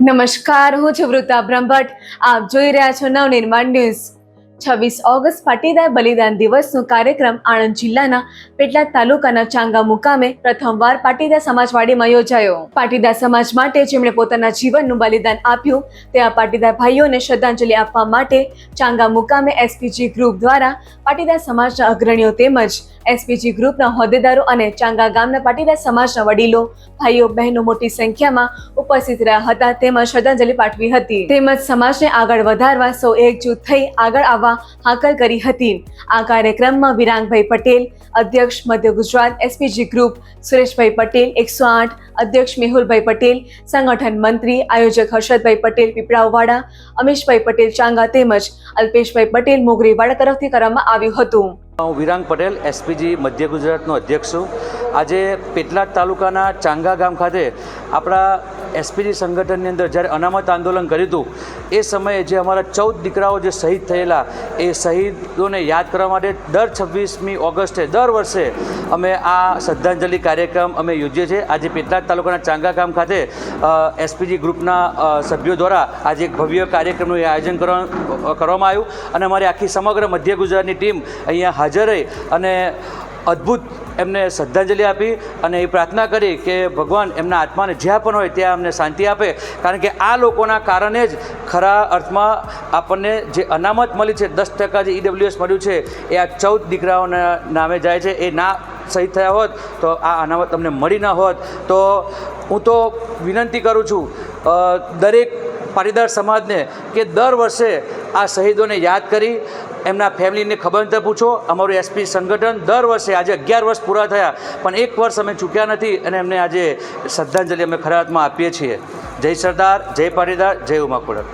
નમસ્કાર, હું છું વૃતા બ્રહ્મભટ્ટ. આપ જોઈ રહ્યા છો નવનિર્માણ ન્યૂઝ. 26 ઓગસ્ટ પાટીદાર બલિદાન દિવસનો કાર્યક્રમ આણંદ જિલ્લાના પેટલાદ તાલુકાના ચાંગા મુકામે પ્રથમવાર પાટીદાર સમાજવાડીમાં યોજાયો. પાટીદાર સમાજ માટે જેમણે પોતાના જીવનનું બલિદાન આપ્યું તેવા પાટીદાર ભાઈઓને શ્રદ્ધાંજલિ આપવા માટે ચાંગા મુકામે એસપીજી ગ્રુપ દ્વારા પાટીદાર સમાજના અગ્રણીઓ તેમજ એસપીજી ગ્રુપના હોદ્દેદારો અને ચાંગા ગામના પાટીદાર સમાજના વડીલો, ભાઈઓ બહેનો મોટી સંખ્યામાં ઉપસ્થિત રહ્યા હતા તેમજ શ્રદ્ધાંજલિ પાઠવી હતી તેમજ સમાજને આગળ વધારવા સૌ એકજૂથ થઈ આગળ આવવા હાકલ કરી હતી. આ કાર્યક્રમમાં વિરાંગભાઈ પટેલ અધ્યક્ષ મધ્ય ગુજરાત એસપીજી ગ્રુપ, સુરેશભાઈ પટેલ 108 અધ્યક્ષ મેહુલભાઈ પટેલ સંગઠન મંત્રી આયોજક હર્ષદભાઈ પટેલ પીપળાવવાડા, અમીશભાઈ પટેલ ચાંગા તેમજ અલ્પેશભાઈ પટેલ મોગરીવાડા તરફથી કરવામાં આવ્યું હતું. હું વિરાંગ પટેલ એસપીજી મધ્ય ગુજરાતનો અધ્યક્ષ છું. આજે પેટલાદ તાલુકાના ચાંગા ગામ ખાતે આપણા એસપીજી સંગઠનની અંદર જ્યારે અનામત આંદોલન કર્યું હતું એ સમયે જે અમારા 14 દીકરાઓ જે શહીદ થયેલા એ શહીદોને યાદ કરવા માટે દર 26મી ઓગસ્ટે દર વર્ષે અમે આ શ્રદ્ધાંજલિ કાર્યક્રમ અમે યોજીએ છીએ. આજે પેટલાદ તાલુકાના ચાંગા ગામ ખાતે એસપીજી ગ્રુપના સભ્યો દ્વારા આજે એક ભવ્ય કાર્યક્રમનું આયોજન કરવામાં આવ્યું અને અમારી આખી સમગ્ર મધ્ય ગુજરાતની ટીમ અહીંયા હાજર રહી અને અદ્ભુત એમને શ્રદ્ધાંજલિ આપી અને એ પ્રાર્થના કરી કે ભગવાન એમના આત્માને જ્યાં પણ હોય ત્યાં અમને શાંતિ આપે, કારણ કે આ લોકોના કારણે જ ખરા અર્થમાં આપણને જે અનામત મળી છે 10% જે ઈડબ્લ્યુએસ મળ્યું છે એ આ 14 દીકરાઓના નામે જાય છે. એ ના શહીદ થયા હોત તો આ અનામત અમને મળી ન હોત. તો હું તો વિનંતી કરું છું દરેક પાટીદાર સમાજને કે દર વર્ષે આ શહીદોને યાદ કરી એમના ફેમિલીને ખબર અંતર પૂછો. અમારું એસપી સંગઠન દર વર્ષે આજે 11 વર્ષ પૂરા થયા પણ એક વર્ષ અમે ચૂક્યા નથી અને એમને આજે શ્રદ્ધાંજલિ અમે ખરા અર્થમાં આપીએ છીએ. જય સરદાર, જય પાટીદાર, જય ઉમા ખોડલ.